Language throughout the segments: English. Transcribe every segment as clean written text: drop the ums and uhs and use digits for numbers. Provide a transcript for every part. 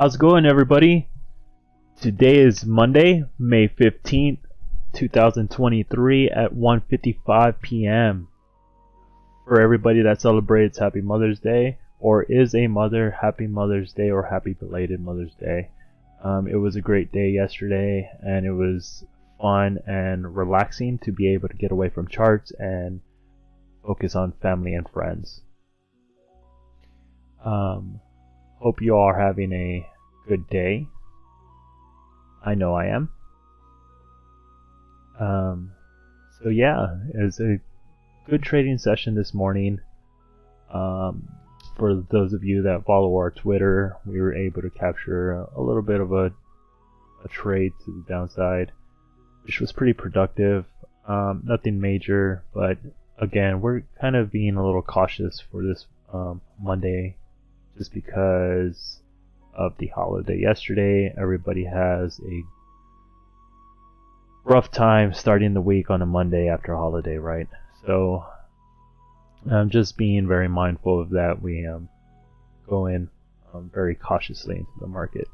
How's it going, everybody? Today is Monday, May 15th, 2023 at 1:55 p.m. For everybody that celebrates Happy Mother's Day or is a mother, Happy Mother's Day or Happy Belated Mother's Day. It was a great day yesterday, and it was fun and relaxing to be able to get away from charts and focus on family and friends. Hope you all are having a good day. I know I am. So yeah, it was a good trading session this morning. For those of you that follow our Twitter, we were able to capture a little bit of a trade to the downside, which was pretty productive. Nothing major, but again, we're kind of being a little cautious for this Monday, just because of the holiday yesterday. Everybody has a rough time starting the week on a Monday after a holiday, right? So I'm just being very mindful of that. We go in very cautiously into the market.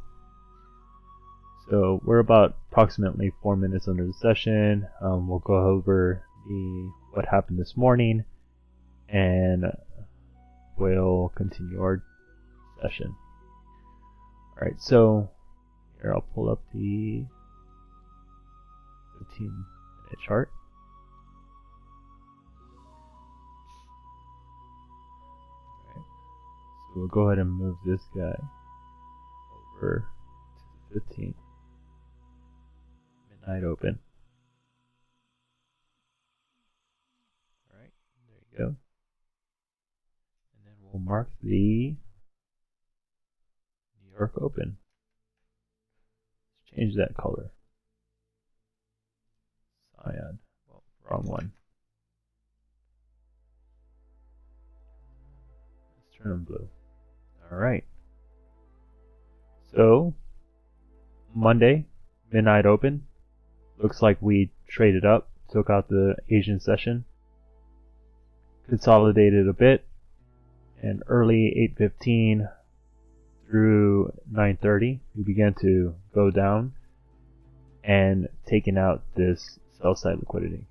So we're about approximately 4 minutes under the session. We'll go over what happened this morning, and we'll continue our session. Alright, so here I'll pull up the 15-minute chart. Alright, so we'll go ahead and move this guy over to the 15 midnight open. Alright, there you go. And then we'll mark the New York open. Let's change that color. Cyan. Well, wrong one. Let's turn them blue. Alright. So, Monday, midnight open. Looks like we traded up, took out the Asian session, consolidated a bit, and early 8:15 through 9:30 we began to go down and taking out this sell side liquidity.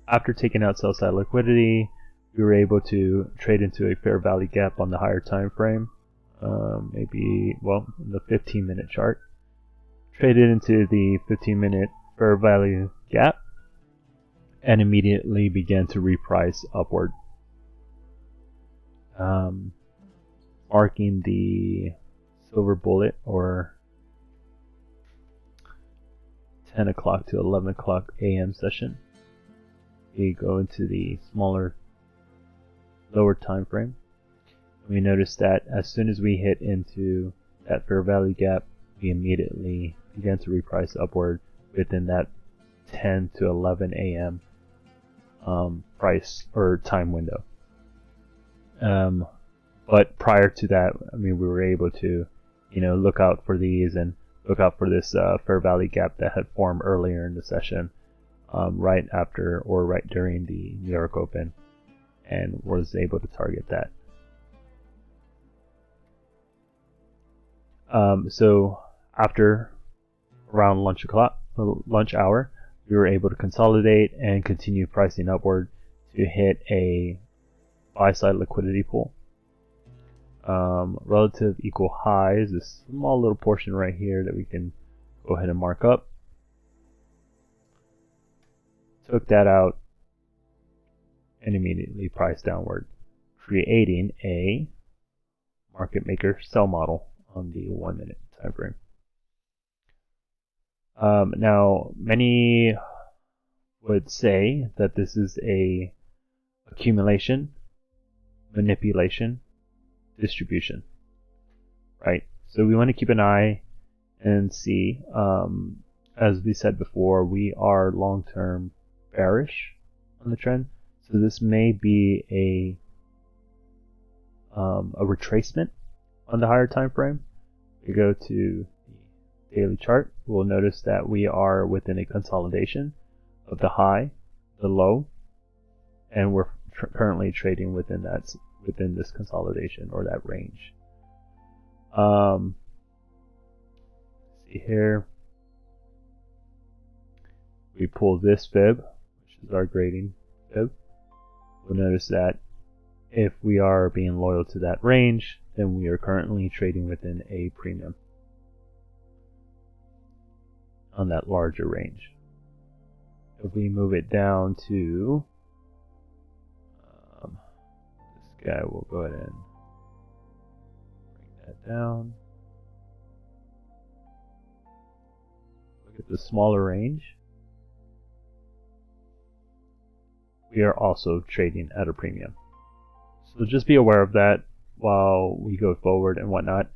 After taking out sell side liquidity, we were able to trade into a fair value gap on the higher time frame, maybe the 15-minute chart. Traded into the 15-minute fair value gap and immediately began to reprice upward, marking the silver bullet, or 10 o'clock to 11 o'clock a.m. session. We go into the smaller, lower time frame. We notice that as soon as we hit into that fair value gap, we immediately began to reprice upward within that 10 to 11 a.m. Price or time window. But prior to that, we were able to, look out for these and look out for this fair value gap that had formed earlier in the session, right after or right during the New York Open, and was able to target that. So after around lunch hour, we were able to consolidate and continue pricing upward to hit a buy side liquidity pool. Relative equal highs, this small little portion right here that we can go ahead and mark up. Took that out and immediately priced downward, creating a market maker sell model on the 1 minute time frame. Now, many would say that this is a accumulation, manipulation, distribution, right? So we want to keep an eye and see, as we said before, we are long-term bearish on the trend, so this may be a retracement on the higher time frame. We go to the daily chart, we'll notice that we are within a consolidation of the high, the low, and we're currently trading within this consolidation or that range. See here, we pull this fib, which is our grading fib. We'll notice that if we are being loyal to that range, then we are currently trading within a premium on that larger range. If we move it down to this guy, we'll go ahead and bring that down. Look at the smaller range. We are also trading at a premium. So just be aware of that while we go forward and whatnot.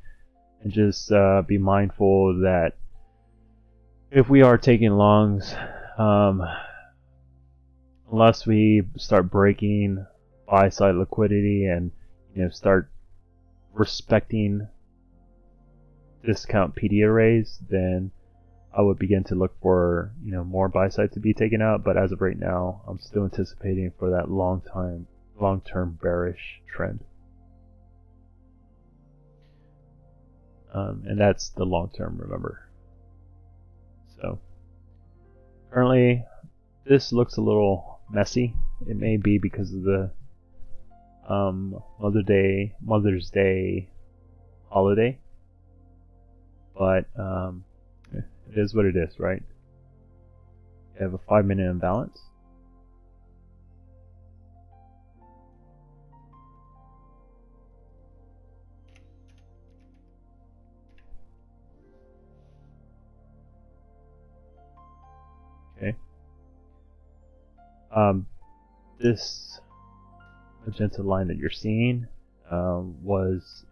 And just be mindful that if we are taking longs, unless we start breaking buy side liquidity and start respecting discount PD arrays, then I would begin to look for more buy side to be taken out. But as of right now, I'm still anticipating for that long-term bearish trend, and that's the long term, remember. So currently this looks a little messy. It may be because of the Mother's Day holiday, but it is what it is, right? You have a 5-minute imbalance. Okay. This magenta line that you're seeing was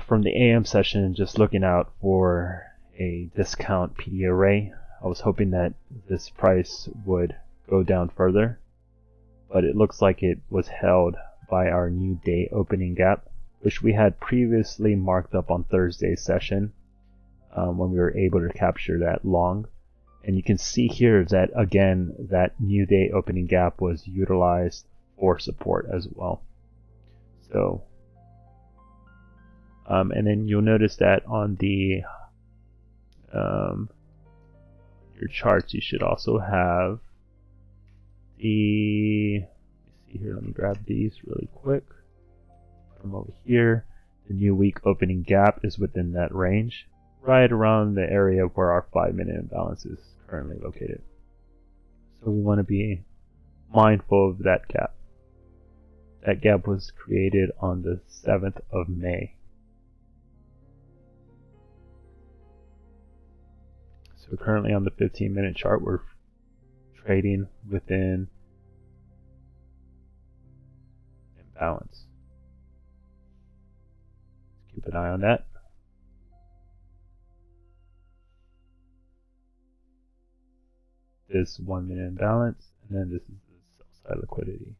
from the AM session, just looking out for a discount PD array. I was hoping that this price would go down further, but it looks like it was held by our new day opening gap, which we had previously marked up on Thursday's session when we were able to capture that long. And you can see here that again, that new day opening gap was utilized for support as well. So and then you'll notice that on the your charts, you should also have the, let me see here, let me grab these really quick, put them over here. The new week opening gap is within that range, right around the area where our 5-minute imbalance is currently located. So we want to be mindful of that gap. That gap was created on the 7th of May. So currently on the 15-minute chart, we're trading within imbalance. Keep an eye on that. This 1-minute imbalance, and then this is the sell side liquidity.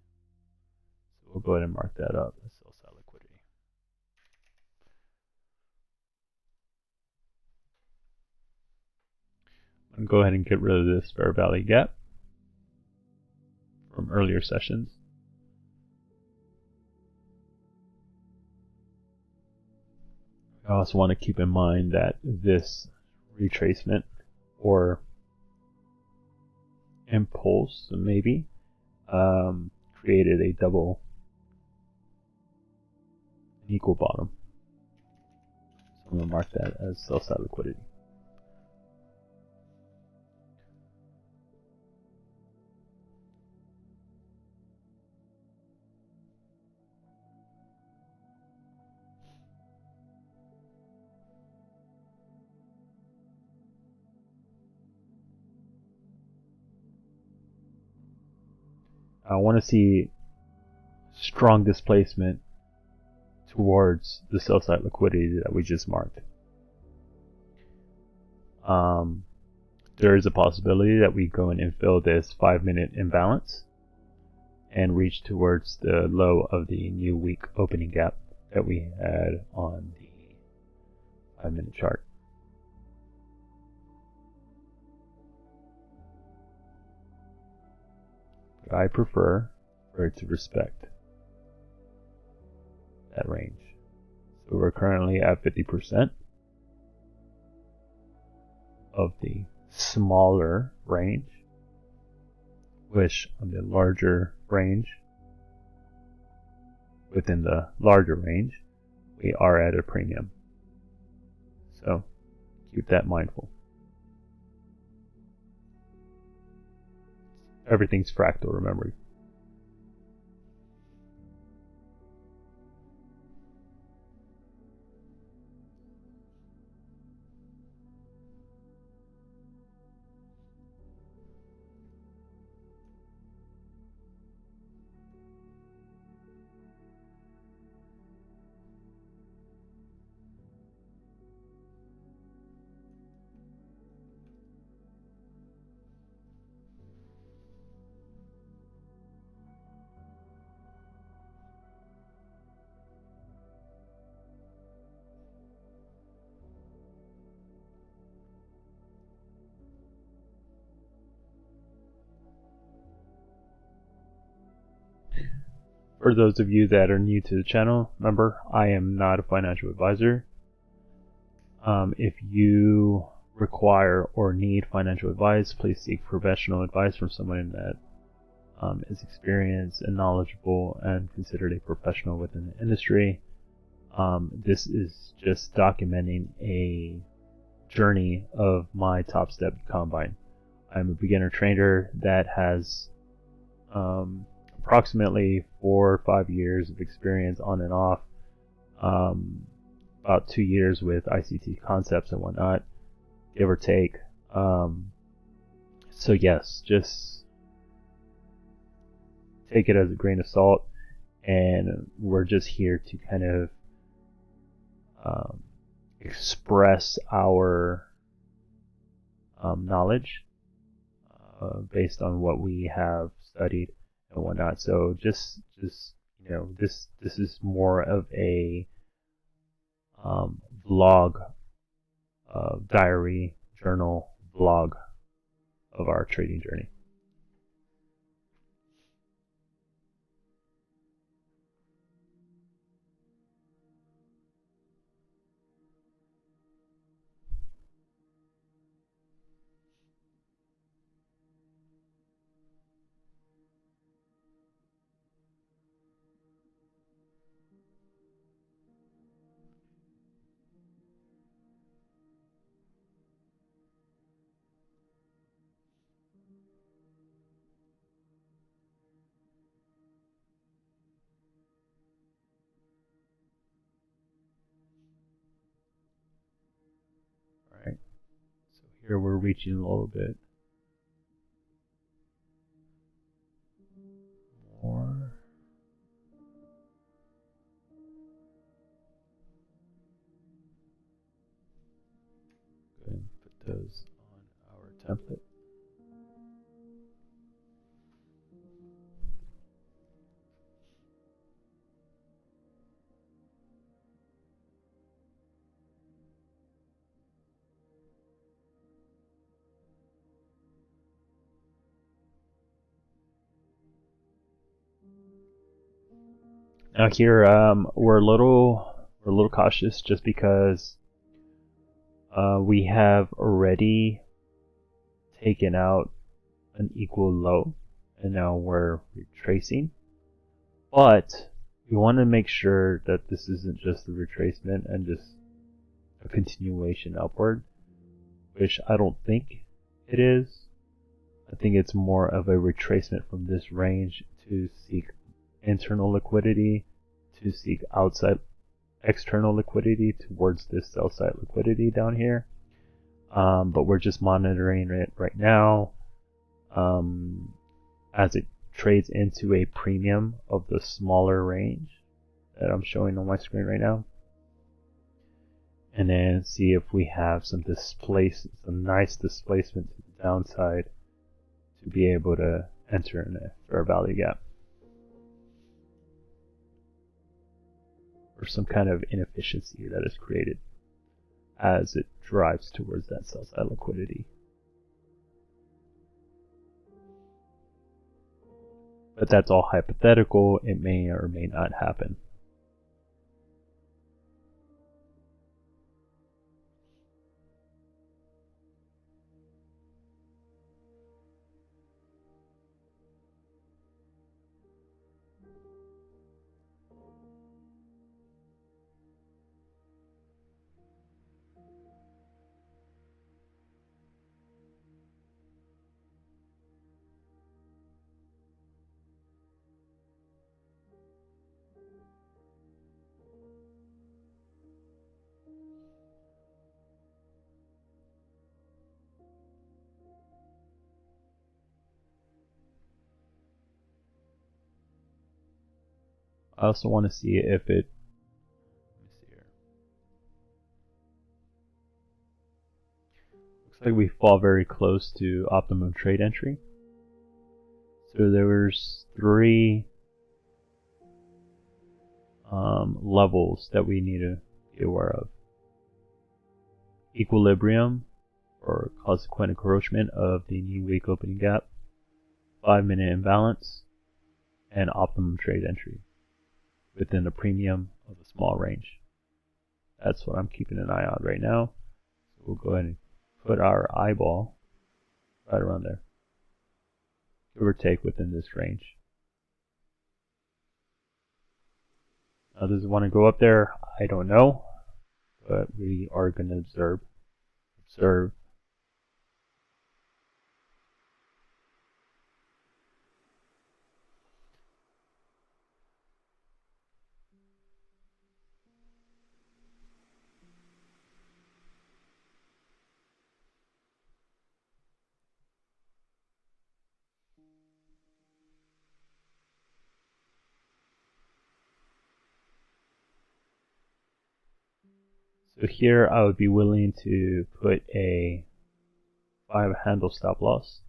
So we'll go ahead and mark that up as sell side liquidity. I'm going to go ahead and get rid of this fair value gap from earlier sessions. I also want to keep in mind that this retracement or impulse maybe created a double equal bottom. So I'm going to mark that as sell side liquidity. I want to see strong displacement towards the sell side liquidity that we just marked. There is a possibility that we go and infill this 5-minute imbalance and reach towards the low of the new week opening gap that we had on the 5-minute chart. But I prefer for it to respect that range. So we're currently at 50% of the smaller range, which on the larger range, within the larger range, we are at a premium. So keep that mindful. Everything's fractal, remember. For those of you that are new to the channel, remember, I am not a financial advisor. If you require or need financial advice, please seek professional advice from someone that is experienced and knowledgeable and considered a professional within the industry. This is just documenting a journey of my Topstep Combine. I'm a beginner trader that has approximately 4 or 5 years of experience on and off, about 2 years with ICT concepts and whatnot, give or take. So yes, just take it as a grain of salt, and we're just here to kind of express our knowledge based on what we have studied and whatnot. So just you know, this is more of a vlog, diary, journal, vlog of our trading journey. Alright, so here we're reaching a little bit more. Go ahead and put those on our template. Now here, we're a little cautious just because we have already taken out an equal low, and now we're retracing. But we want to make sure that this isn't just a retracement and just a continuation upward, which I don't think it is. I think it's more of a retracement from this range to seek internal liquidity, to seek outside external liquidity towards this sell side liquidity down here. But we're just monitoring it right now as it trades into a premium of the smaller range that I'm showing on my screen right now, and then see if we have some nice displacement to the downside to be able to enter in a fair value gap, or some kind of inefficiency that is created as it drives towards that sell side liquidity. But that's all hypothetical. It may or may not happen. I also want to see if it, let me see here. Looks like we fall very close to optimum trade entry. So there was 3 levels that we need to be aware of. Equilibrium, or consequent encroachment of the knee weak opening gap, 5-minute imbalance, and optimum trade entry within a premium of a small range. That's what I'm keeping an eye on right now. So we'll go ahead and put our eyeball right around there, give or take within this range. Now, does it want to go up there? I don't know, but we are going to observe. So here I would be willing to put a 5 handle stop loss.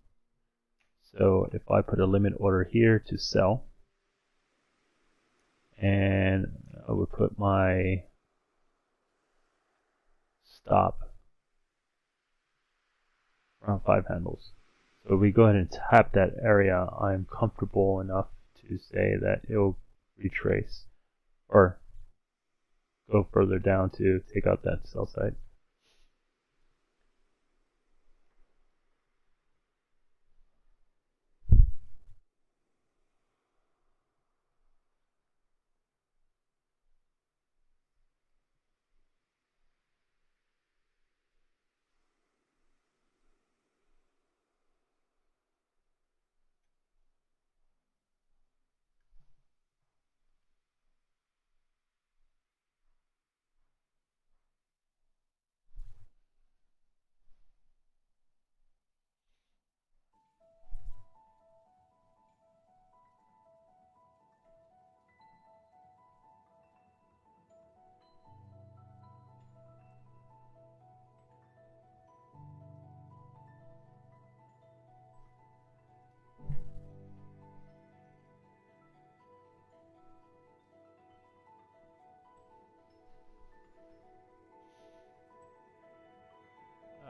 So if I put a limit order here to sell, and I would put my stop around 5 handles. So if we go ahead and tap that area, I'm comfortable enough to say that it will retrace or go further down to take out that sell side.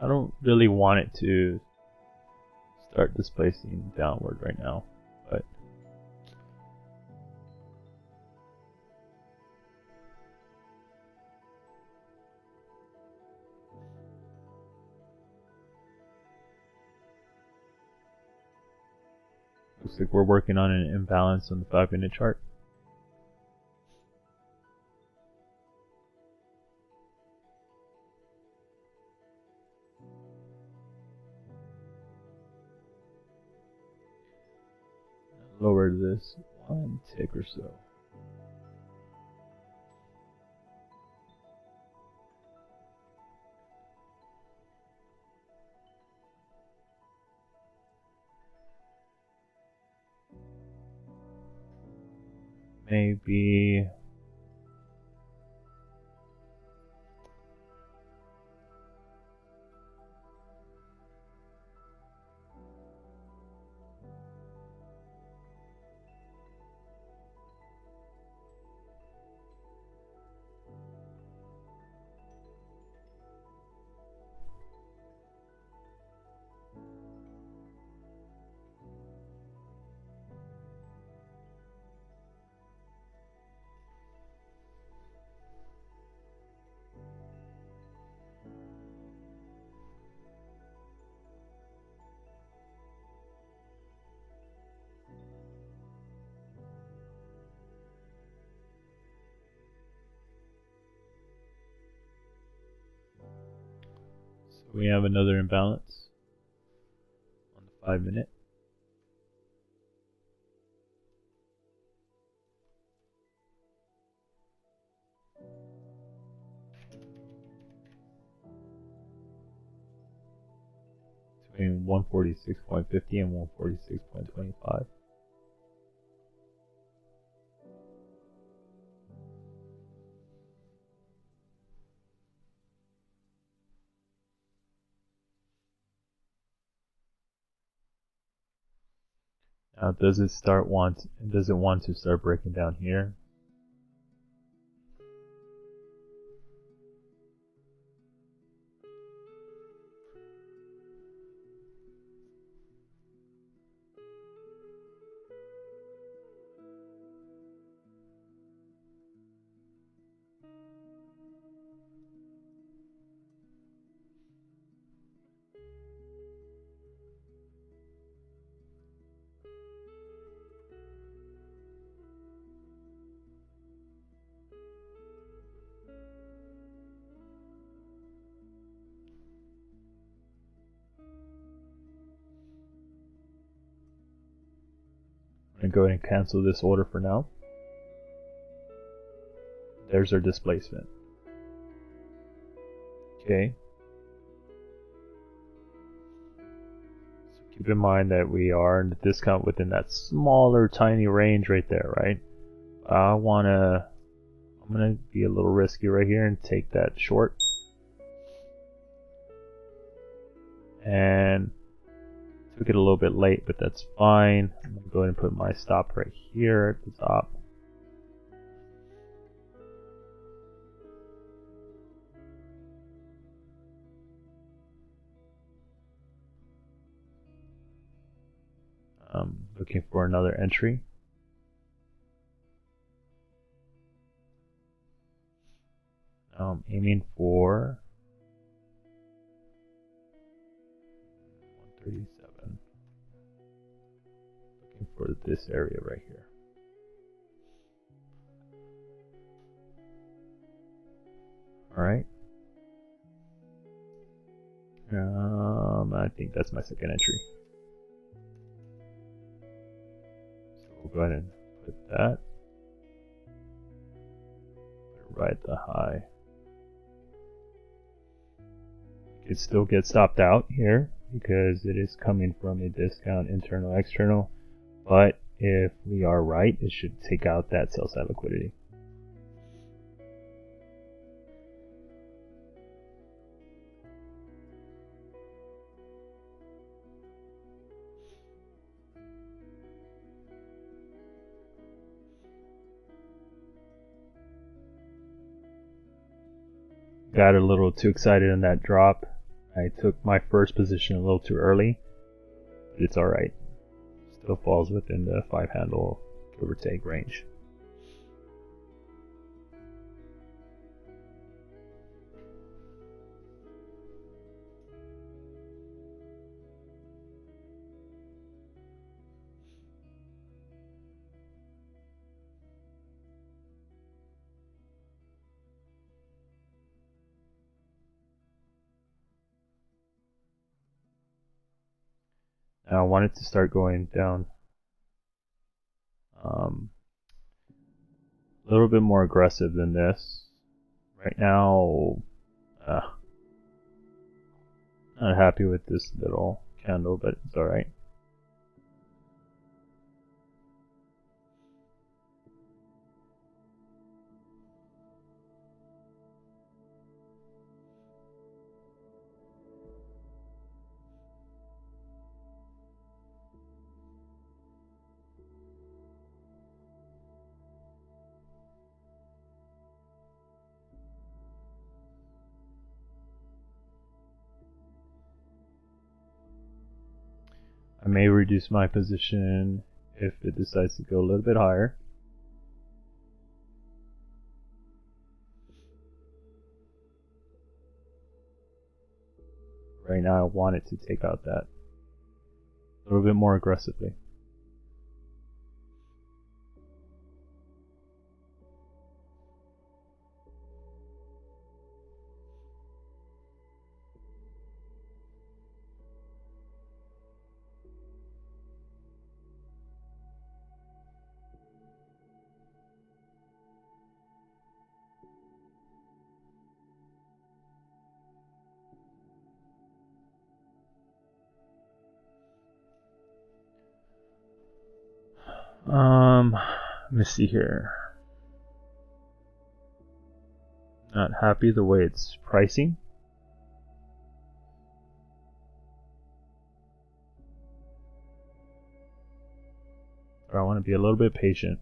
I don't really want it to start displacing downward right now, but looks like we're working on an imbalance on the 5-minute chart. Lower this 1 tick or so. Maybe we have another imbalance on the 5-minute. Between 146.50 and 146.25. Now, does it want to start breaking down here? I'm going to go ahead and cancel this order for now. There's our displacement. Okay. So keep in mind that we are in the discount within that smaller, tiny range right there, right? I'm gonna be a little risky right here and take that short. And took it a little bit late, but that's fine. I'm gonna go ahead and put my stop right here at the top. I'm looking for another entry. Now I'm aiming for 137. Looking for this area right here. Alright. I think that's my second entry. So we'll go ahead and put that. Put it right at the high. You can still get stopped out here because it is coming from a discount internal external, but if we are right, it should take out that sell side liquidity. Got a little too excited in that drop. I took my first position a little too early, but it's alright. Still falls within the 5 handle, give or take, range. Now I want it to start going down a little bit more aggressive than this. Right now, not happy with this little candle, but it's alright. I may reduce my position if it decides to go a little bit higher. Right now I want it to take out that a little bit more aggressively. Let me see here. Not happy the way it's pricing. So I want to be a little bit patient.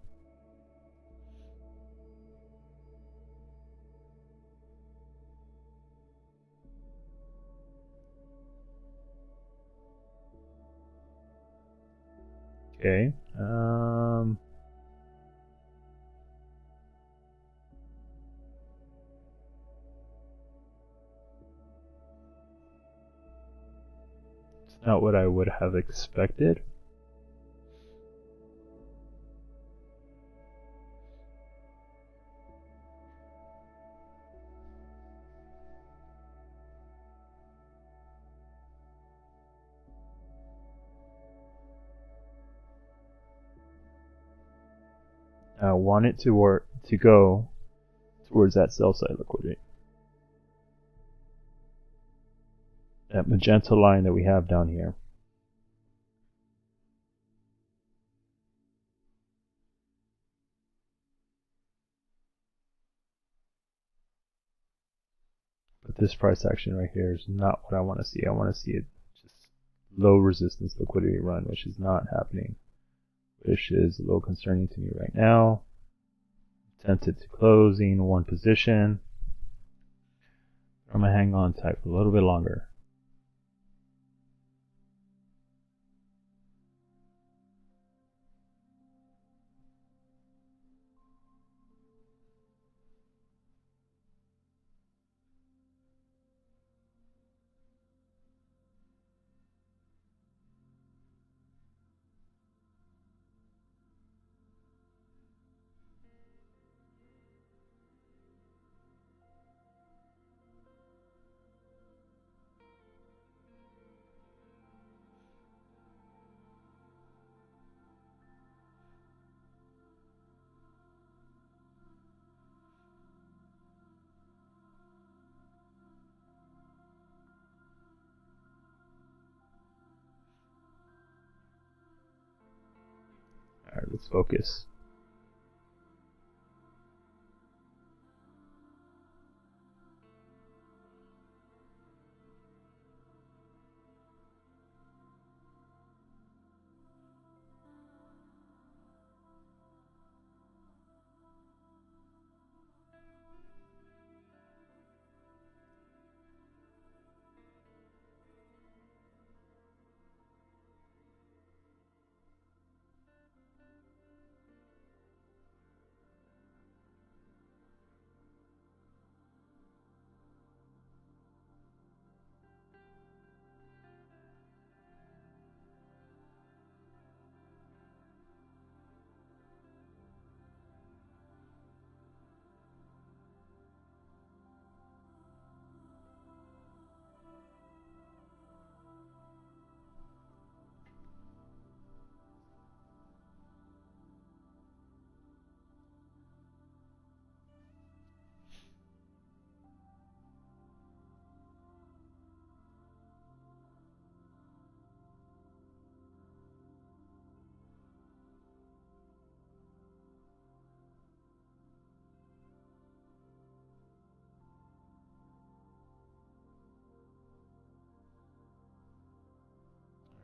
Okay. It's not what I would have expected. I want it to go towards that sell side liquidity. That magenta line that we have down here. But this price action right here is not what I want to see. I want to see it just low resistance liquidity run, which is not happening, which is a little concerning to me right now. Tempted to closing one position. I'm going to hang on tight for a little bit longer. Alright, let's focus.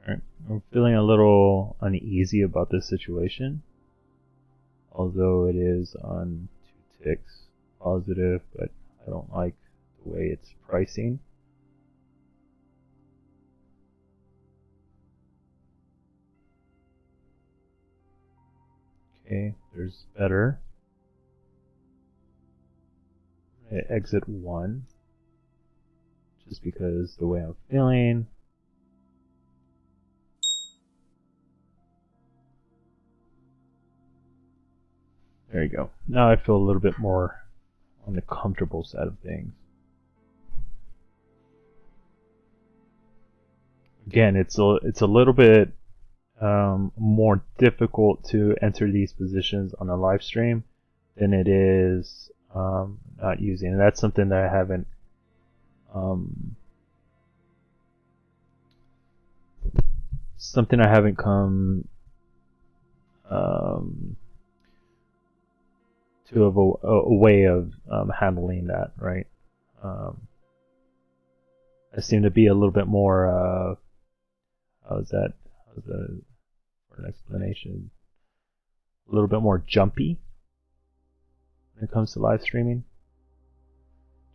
Alright, I'm feeling a little uneasy about this situation. Although it is on 2 ticks positive, but I don't like the way it's pricing. Okay, there's better. I'm gonna exit 1 just because the way I'm feeling. There you go. Now I feel a little bit more on the comfortable side of things. Again, it's a little bit more difficult to enter these positions on a live stream than it is not using. And that's something that I haven't come to a way of handling that, right? I seem to be a little bit more how's that for an explanation? a little bit more jumpy when it comes to live streaming.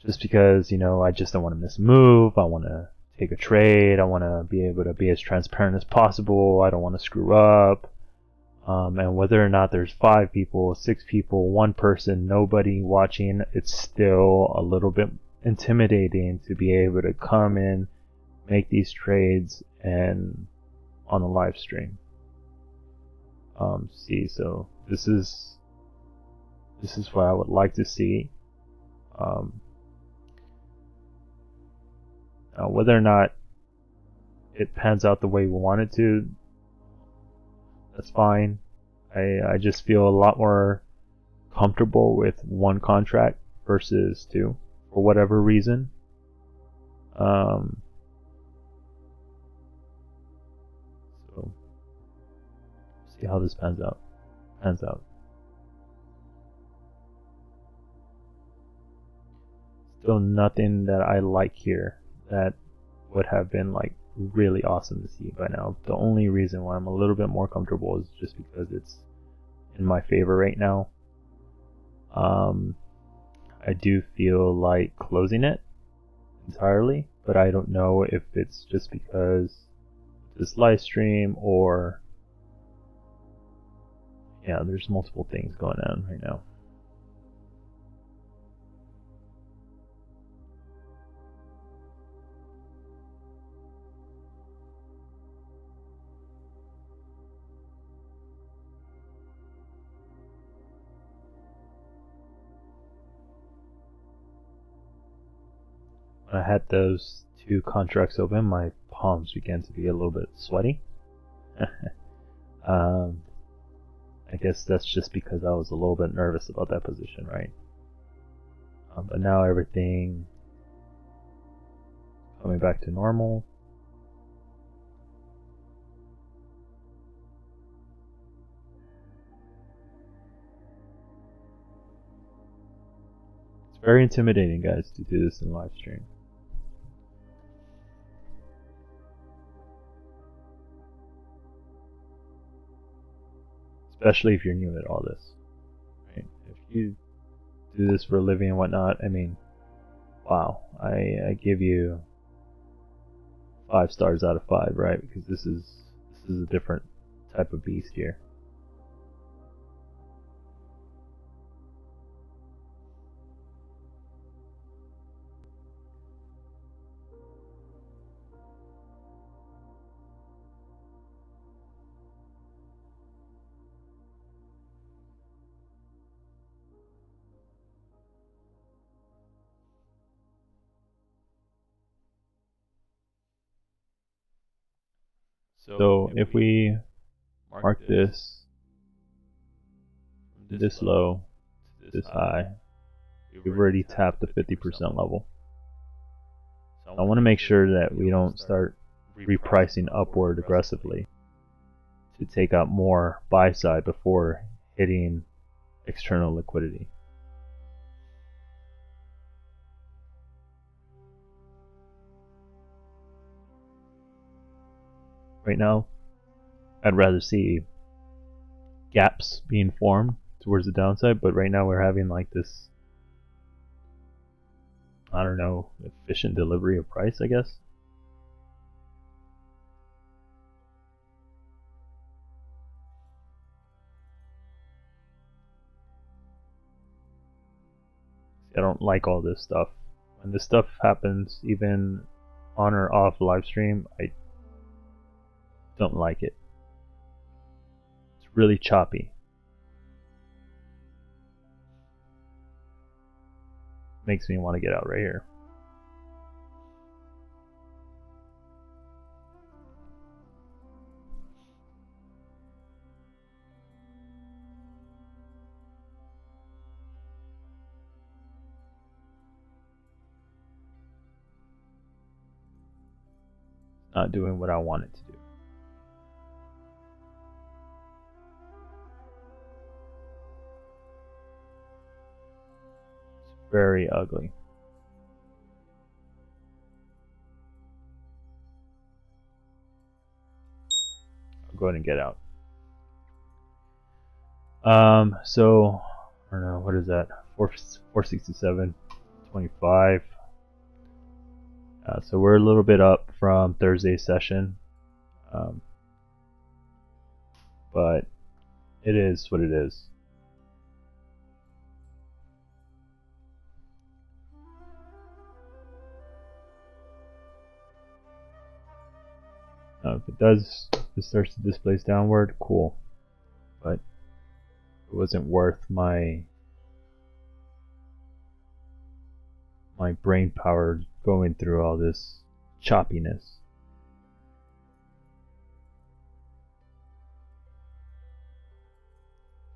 Just because, I just don't want to miss a move. I want to take a trade. I want to be able to be as transparent as possible. I don't want to screw up. And whether or not there's 5 people, 6 people, 1 person, nobody watching, it's still a little bit intimidating to be able to come in, make these trades, and on a live stream. So this is what I would like to see. Whether or not it pans out the way we want it to, that's fine. I just feel a lot more comfortable with 1 contract versus 2 for whatever reason. So see how this pans out. Still nothing that I like here that would have been like really awesome to see by now. The only reason why I'm a little bit more comfortable is just because it's in my favor right now. I do feel like closing it entirely, but I don't know if it's just because this live stream or there's multiple things going on right now. When I had those 2 contracts open, my palms began to be a little bit sweaty. I guess that's just because I was a little bit nervous about that position, right? But now everything coming back to normal. It's very intimidating, guys, to do this in live stream. Especially if you're new at all this, right? If you do this for a living and whatnot, I mean, wow, I give you 5 stars out of 5, right? Because this is a different type of beast here. So if we mark this low, this high, we've already tapped the 50% level. So I want to make sure that we don't start repricing upward aggressively to take out more buy side before hitting external liquidity. Right now, I'd rather see gaps being formed towards the downside, but right now we're having like this, I don't know, efficient delivery of price, I guess. I don't like all this stuff. When this stuff happens, even on or off live stream, I don't like it. It's really choppy. Makes me want to get out right here. Not doing what I want it to do. It's very ugly. I'll go ahead and get out. So I don't know, what is that? 467.25. So we're a little bit up from Thursday's session, but it is what it is. If it starts to displace downward, cool. But it wasn't worth my brain power going through all this choppiness.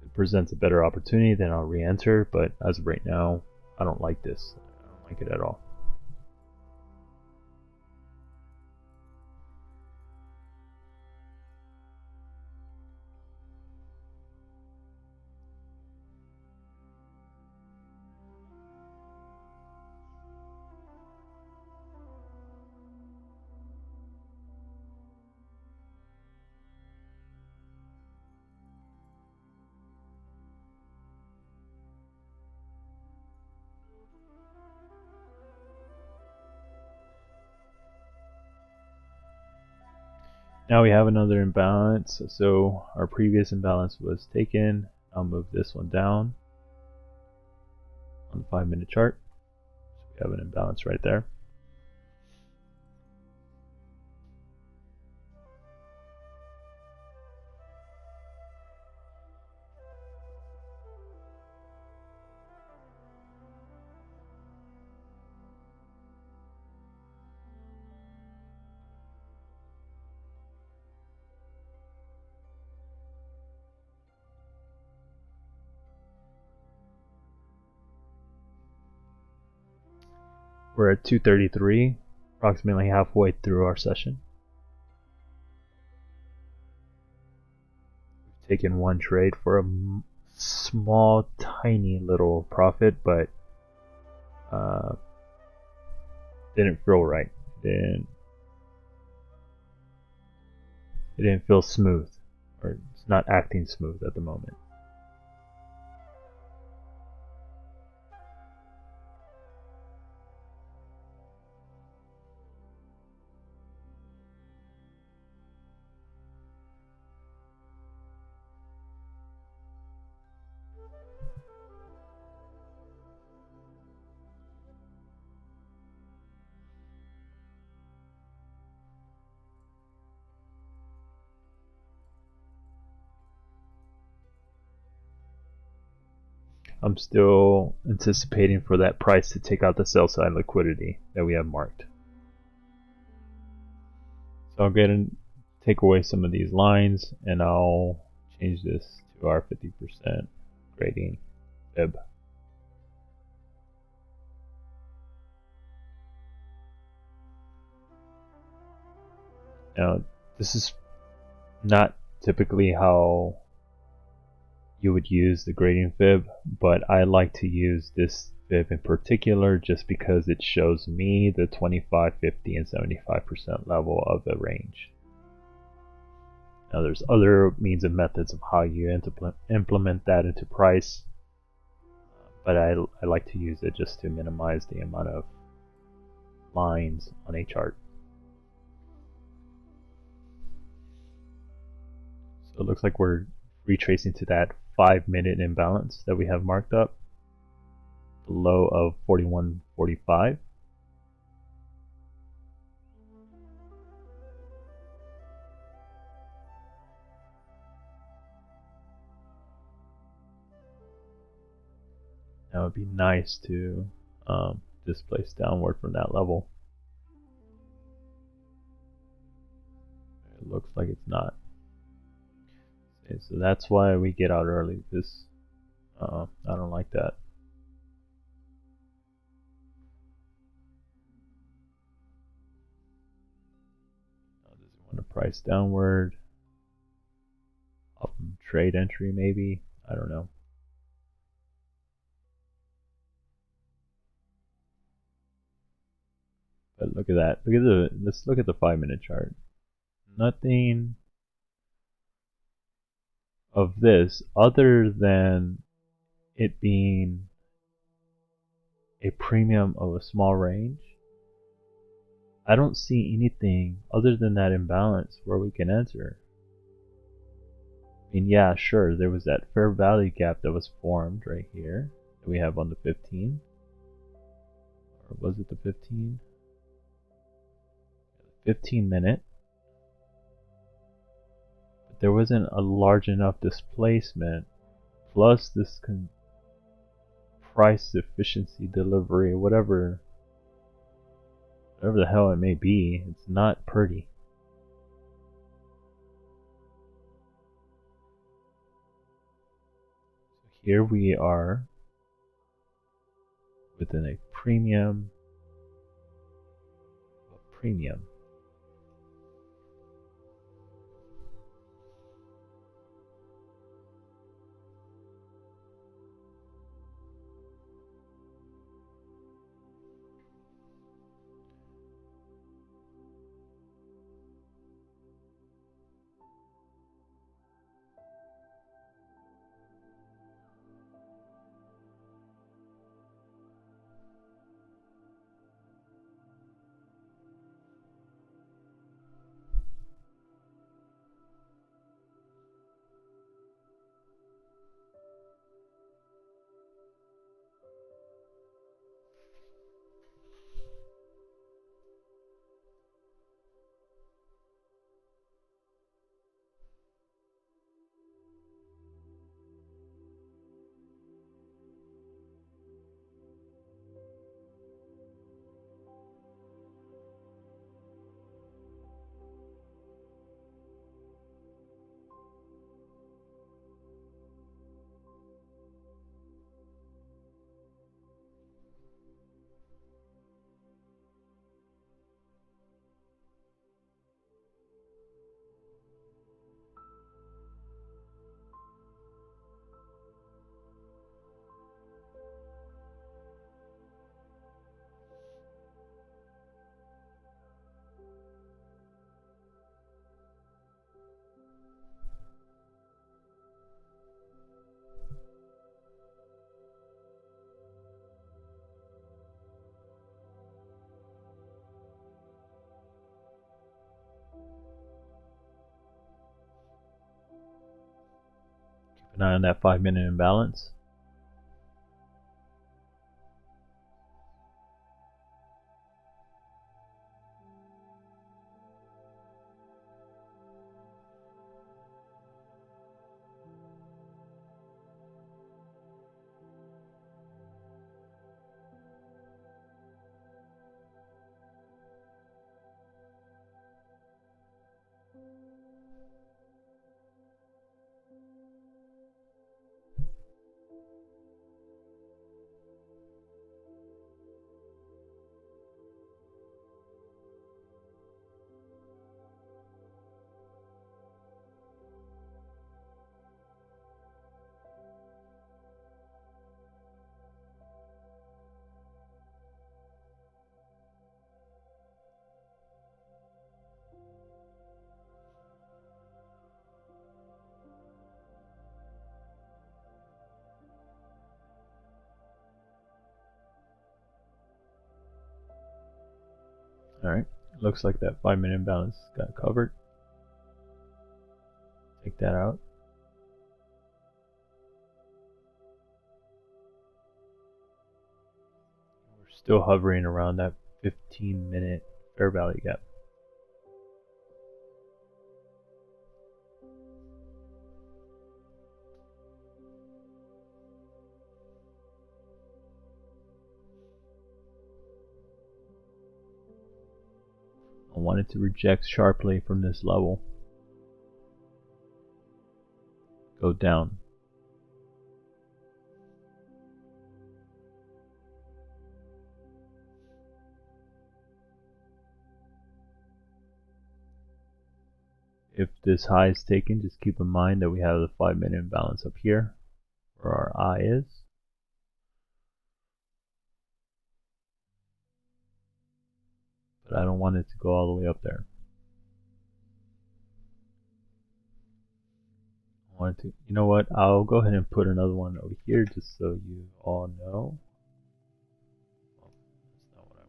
If it presents a better opportunity, then I'll re-enter, but as of right now, I don't like this. I don't like it at all. Now we have another imbalance. So our previous imbalance was taken. I'll move this one down on the 5-minute chart. So we have an imbalance right there. We're at 2:33, approximately halfway through our session. We've taken one trade for a small, tiny little profit, but didn't feel right. It didn't feel smooth, or it's not acting smooth at the moment. I'm still anticipating for that price to take out the sell side liquidity that we have marked. So I'll get and take away some of these lines, and I'll change this to our 50% grading fib. Now, this is not typically how you would use the grading fib, but I like to use this fib in particular just because it shows me the 25, 50, and 75% level of the range. Now there's other means and methods of how you implement that into price, but I like to use it just to minimize the amount of lines on a chart. So it looks like we're retracing to that 5-minute imbalance that we have marked up, the low of 41.45. Now it would be nice to displace downward from that level. It looks like it's not. Okay, so that's why we get out early. I don't like that. Does it want to price downward? Up trade entry maybe? I don't know. But look at that. Let's look at the 5-minute chart. Nothing. of this, other than it being a premium of a small range, I don't see anything other than that imbalance where we can enter. I mean, yeah, sure, there was that fair value gap that was formed right here that we have on the 15. Or was it the 15? 15 minute. But there wasn't a large enough displacement, plus this price efficiency delivery, whatever the hell it may be. It's not pretty. Here we are within a premium. Keep an eye on that 5-minute imbalance. Alright, looks like that 5-minute imbalance got covered. Take that out. We're still hovering around that 15-minute fair value gap. I wanted to reject sharply from this level. Go down. If this high is taken, just keep in mind that we have the 5-minute imbalance up here where our eye is. But I don't want it to go all the way up there. I wanted to. You know what? I'll go ahead and put another one over here just so you all know. Oh, that's not what I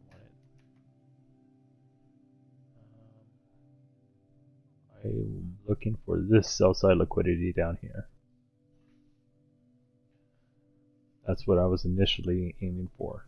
wanted. I'm looking for this sell side liquidity down here. That's what I was initially aiming for.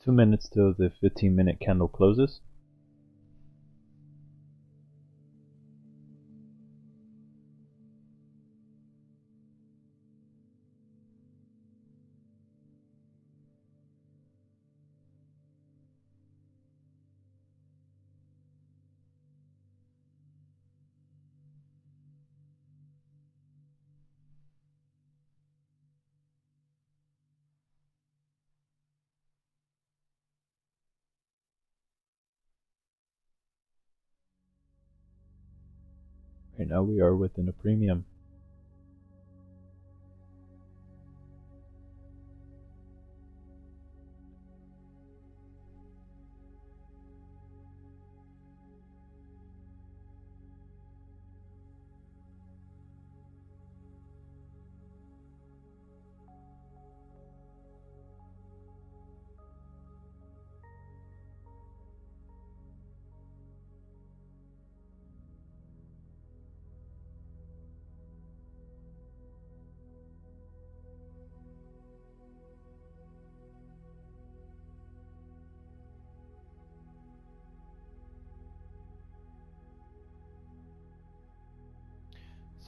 Two minutes till the 15-minute candle closes. Right now we are within a premium.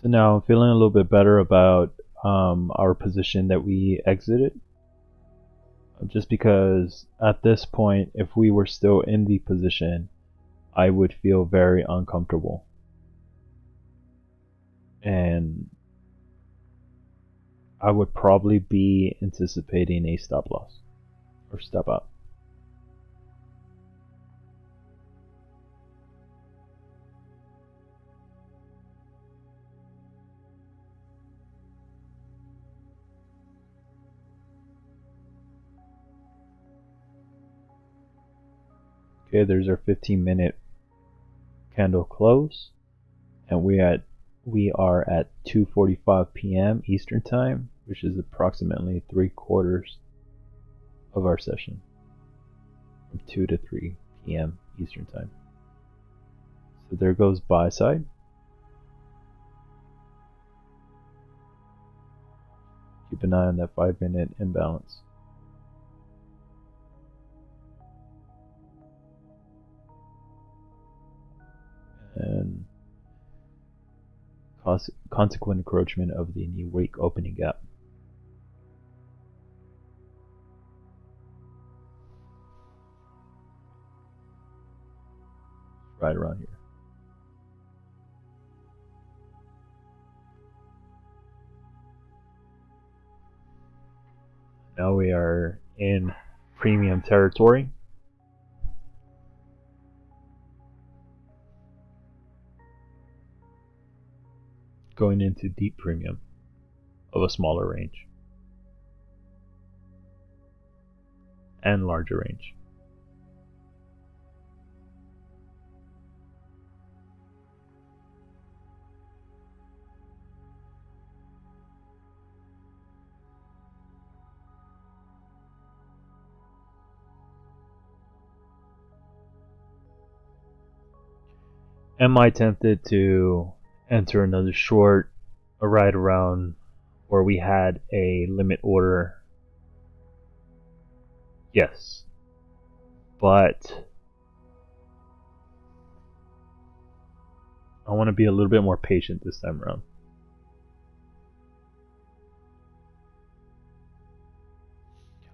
So now I'm feeling a little bit better about our position that we exited. Just because at this point, if we were still in the position, I would feel very uncomfortable. And I would probably be anticipating a stop loss or step out. Okay, there's our 15-minute candle close, and we are at 2:45 p.m. Eastern Time, which is approximately 3/4 of our session, from 2 to 3 p.m. Eastern Time. So there goes buy side. Keep an eye on that 5-minute imbalance. And consequent encroachment of the new week opening gap. Right around here. Now we are in premium territory. going into deep premium of a smaller range and larger range. Am I tempted to enter another short right around where we had a limit order? Yes. But I want to be a little bit more patient this time around.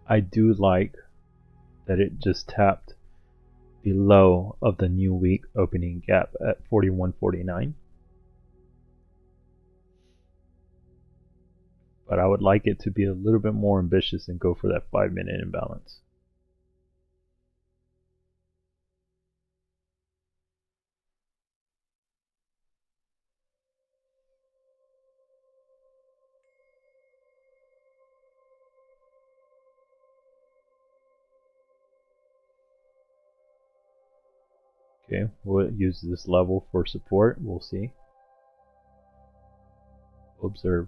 I do like that it just tapped the low of the new week opening gap at 41.49. But I would like it to be a little bit more ambitious and go for that 5-minute imbalance. Okay, we'll use this level for support. We'll see. Observe.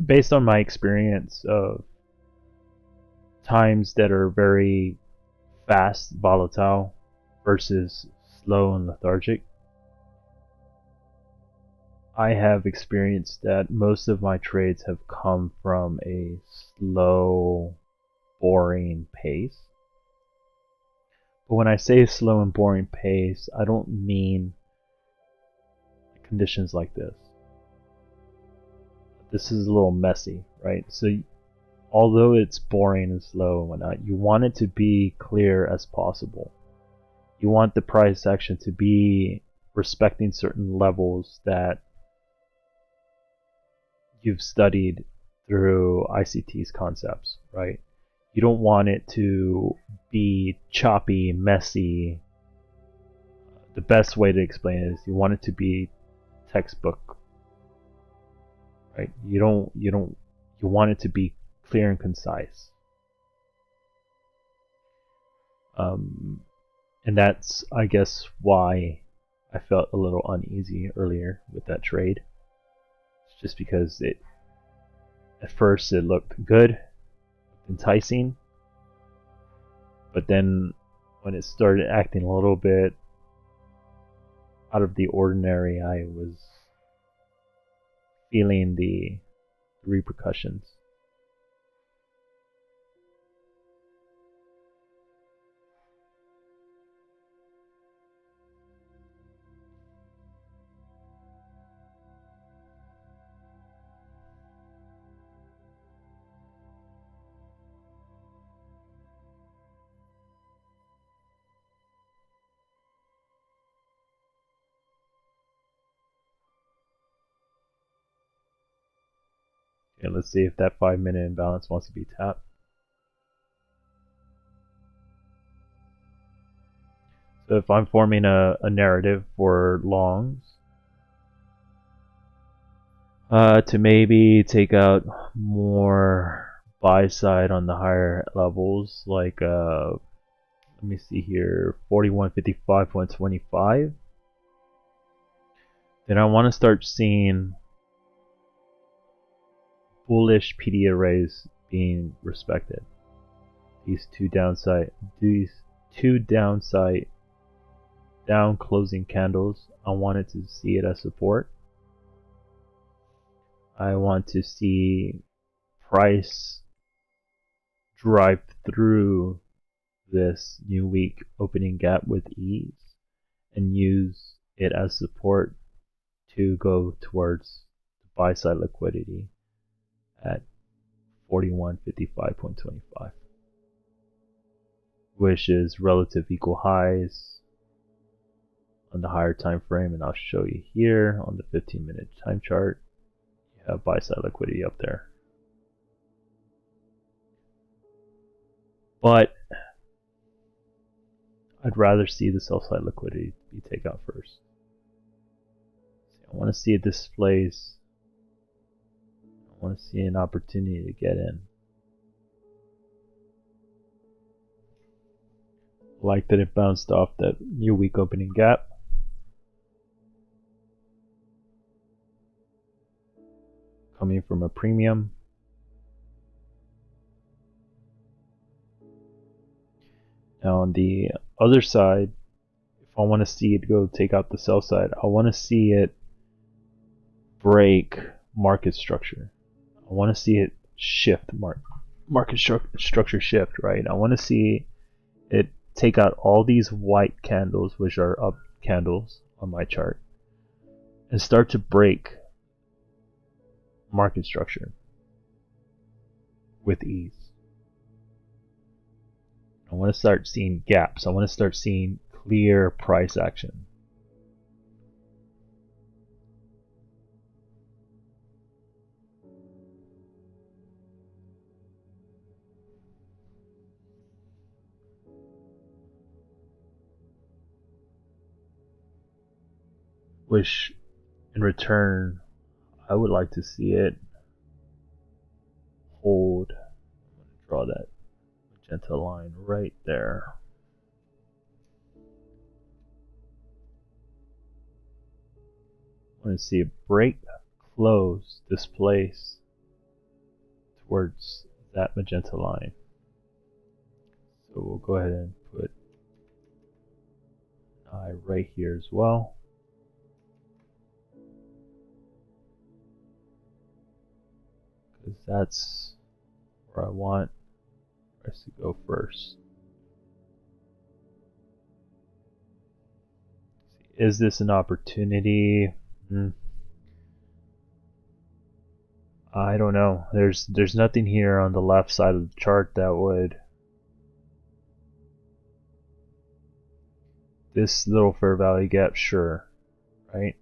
Based on my experience of times that are very fast, volatile, versus slow and lethargic, I have experienced that most of my trades have come from a slow, boring pace. But when I say slow and boring pace, I don't mean conditions like this. This is a little messy, right? So although it's boring and slow and whatnot, you want it to be clear as possible. You want the price action to be respecting certain levels that you've studied through ICT's concepts, right? You don't want it to be choppy, messy. The best way to explain it is you want it to be textbook, right? You want it to be clear and concise. And that's, I guess, why I felt a little uneasy earlier with that trade. It's just because at first it looked good, enticing, but then when it started acting a little bit out of the ordinary, I was feeling the repercussions. Okay, let's see if that 5-minute imbalance wants to be tapped. So if I'm forming a narrative for longs, to maybe take out more buy side on the higher levels, like let me see here, 41.55.25, then I want to start seeing bullish PD arrays being respected. These two downside down closing candles, I wanted to see it as support. I want to see price drive through this new week opening gap with ease and use it as support to go towards the buy side liquidity at 4155.25, which is relative equal highs on the higher time frame, and I'll show you here on the 15-minute time chart. You have buy side liquidity up there, but I'd rather see the sell side liquidity be taken out first. I want to see it displays. I want to see an opportunity to get in. Like that it bounced off that new week opening gap. Coming from a premium. Now on the other side, if I want to see it go take out the sell side, I want to see it break market structure. I want to see it shift, market structure shift, right? I want to see it take out all these white candles, which are up candles on my chart, and start to break market structure with ease. I want to start seeing gaps. I want to start seeing clear price action. Which in return, I would like to see it hold. I'm going to draw that magenta line right there. I want to see it break, close, displace towards that magenta line. So we'll go ahead and put an eye right here as well. Because that's where I want price to go first. Is this an opportunity? I don't know. There's nothing here on the left side of the chart that would. This little fair value gap, sure, right?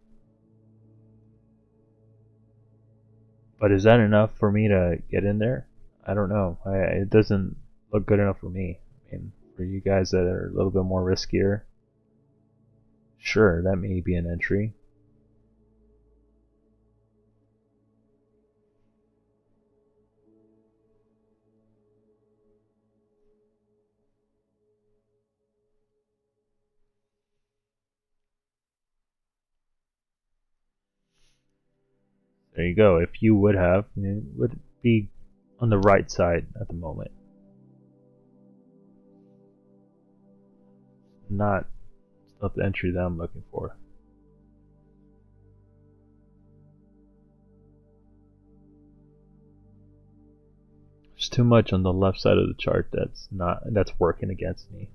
But is that enough for me to get in there? I don't know. It doesn't look good enough for me. I mean, for you guys that are a little bit more riskier, sure, that may be an entry. There you go. If you would have, it would be on the right side at the moment. It's not the entry that I'm looking for. There's too much on the left side of the chart that's working against me.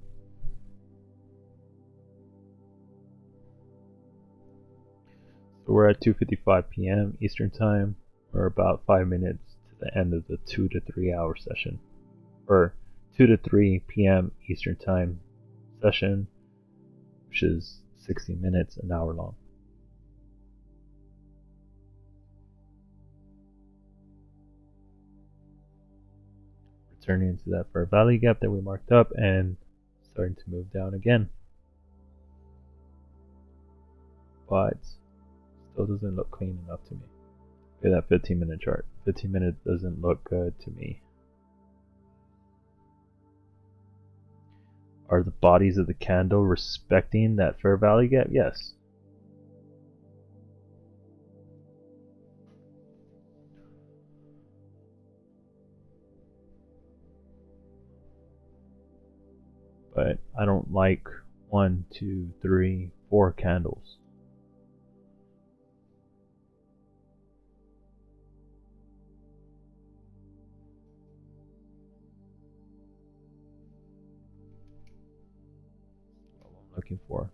So we're at 2:55 p.m. Eastern Time. We're about 5 minutes to the end of the 2 to 3 hour session, or 2 to 3 p.m. Eastern Time session, which is 60 minutes, an hour long. Returning into that fair value gap that we marked up and starting to move down again. But still doesn't look clean enough to me. Look at that 15-minute chart. 15 minutes doesn't look good to me. Are the bodies of the candle respecting that fair value gap? Yes. But I don't like 1, 2, 3, 4 candles. looking for.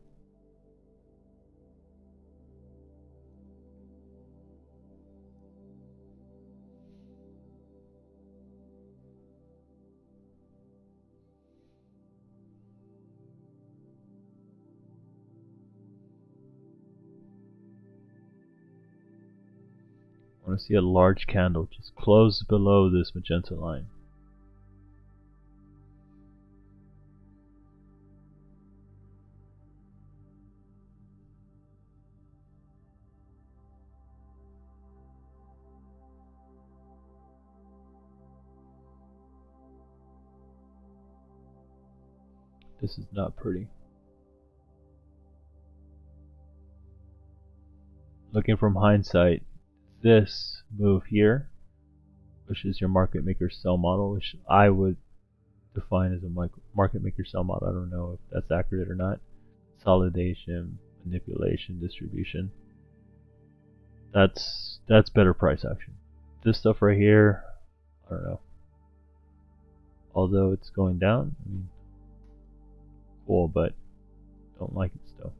I want to see a large candle just close below this magenta line. This is not pretty. Looking from hindsight, this move here, which is your market maker sell model, which I would define as a market maker sell model. I don't know if that's accurate or not. Consolidation, manipulation, distribution. That's better price action. This stuff right here, I don't know. Although it's going down, I mean, cool, but don't like it still.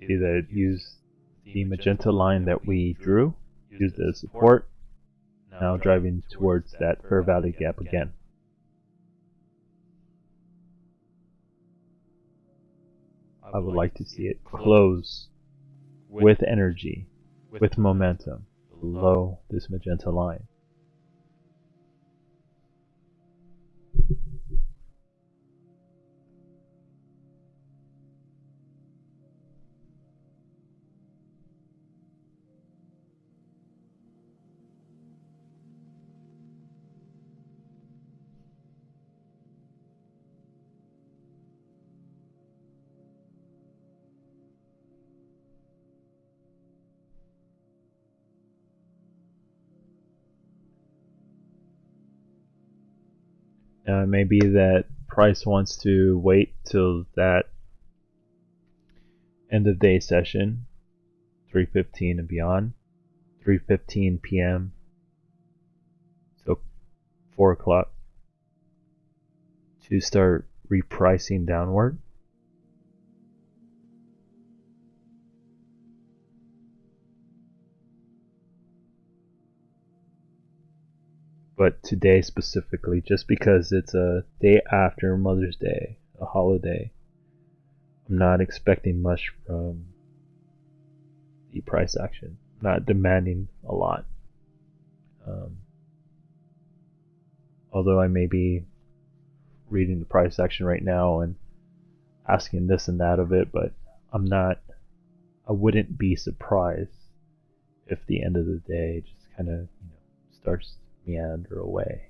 See that it used the magenta line that we drew, used as support, now driving towards that fair value gap again. I would like to see it close with energy, with momentum, below this magenta line. Now it may be that price wants to wait till that end of day session, 3:15 and beyond, 3:15 p.m. so 4 o'clock, to start repricing downward. But today specifically, just because it's a day after Mother's Day, a holiday, I'm not expecting much from the price action. I'm not demanding a lot. Although I may be reading the price action right now and asking this and that of it, but I wouldn't be surprised if the end of the day just kind of starts to meander away.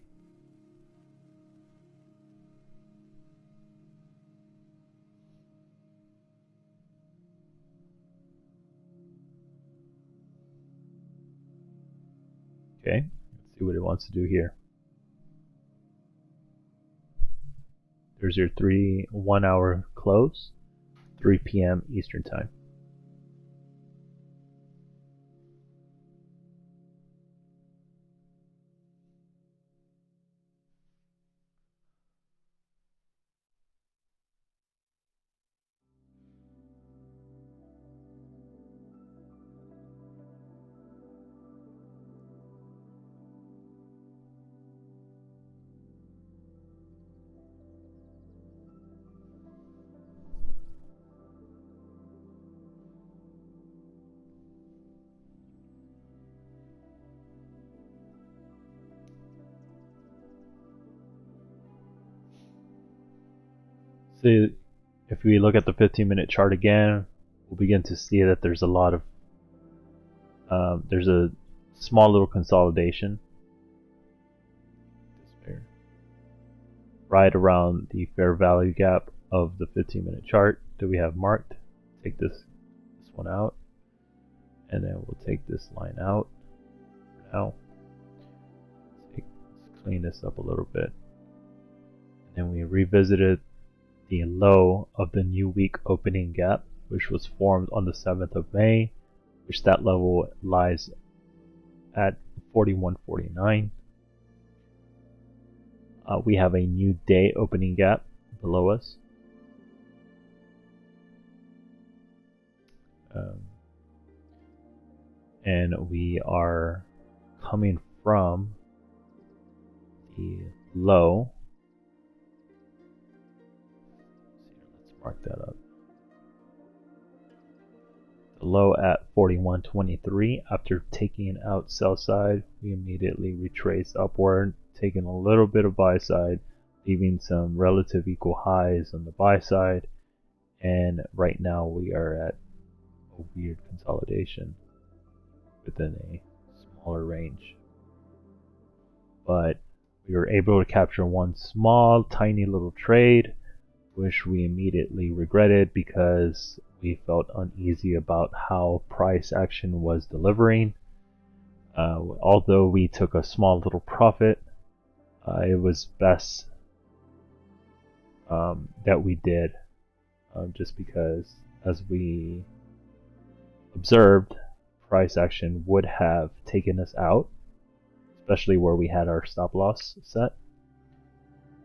Okay, let's see what it wants to do here. There's your 1 hour close, 3 p.m. Eastern Time. So if we look at the 15-minute chart again, we'll begin to see that there's a lot of there's a small little consolidation right around the fair value gap of the 15-minute chart that we have marked. Take this one out, and then we'll take this line out for now. Let's clean this up a little bit, and then we revisited the low of the new week opening gap, which was formed on the 7th of May, which that level lies at 41.49. We have a new day opening gap below us. And we are coming from the low. Let's mark that up. The low at 41.23. After taking out sell side, we immediately retrace upward, taking a little bit of buy side, leaving some relative equal highs on the buy side, and right now we are at a weird consolidation within a smaller range. But we were able to capture one small, tiny little trade, which we immediately regretted because we felt uneasy about how price action was delivering. Although we took a small little profit, it was best that we did, just because, as we observed, price action would have taken us out, especially where we had our stop loss set.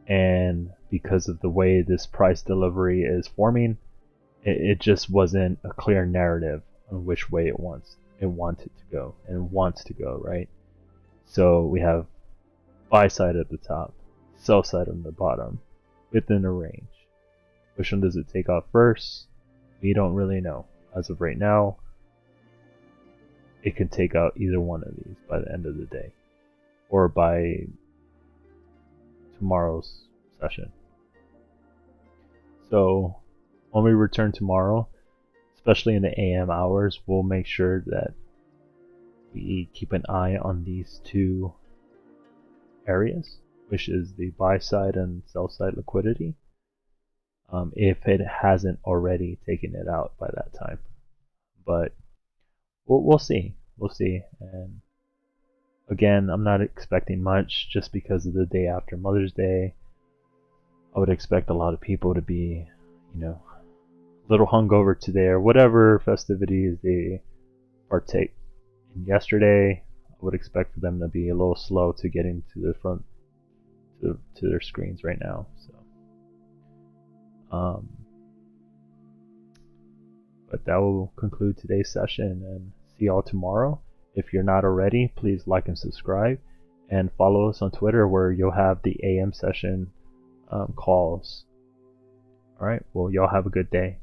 And because of the way this price delivery is forming, it just wasn't a clear narrative on which way it wanted to go and wants to go, right? So we have buy side at the top, sell side on the bottom, within a range. Which one does it take off first? We don't really know. As of right now, it can take out either one of these by the end of the day, or by tomorrow's session. So when we return tomorrow, especially in the AM hours, we'll make sure that we keep an eye on these two areas, which is the buy side and sell side liquidity, if it hasn't already taken it out by that time. But we'll see. We'll see. And again, I'm not expecting much just because of the day after Mother's Day. I would expect a lot of people to be, a little hungover today or whatever festivities they partake in yesterday. I would expect for them to be a little slow to getting to the front to their screens right now. So, but that will conclude today's session, and see y'all tomorrow. If you're not already, please like and subscribe, and follow us on Twitter where you'll have the AM session calls. Alright, well, y'all have a good day.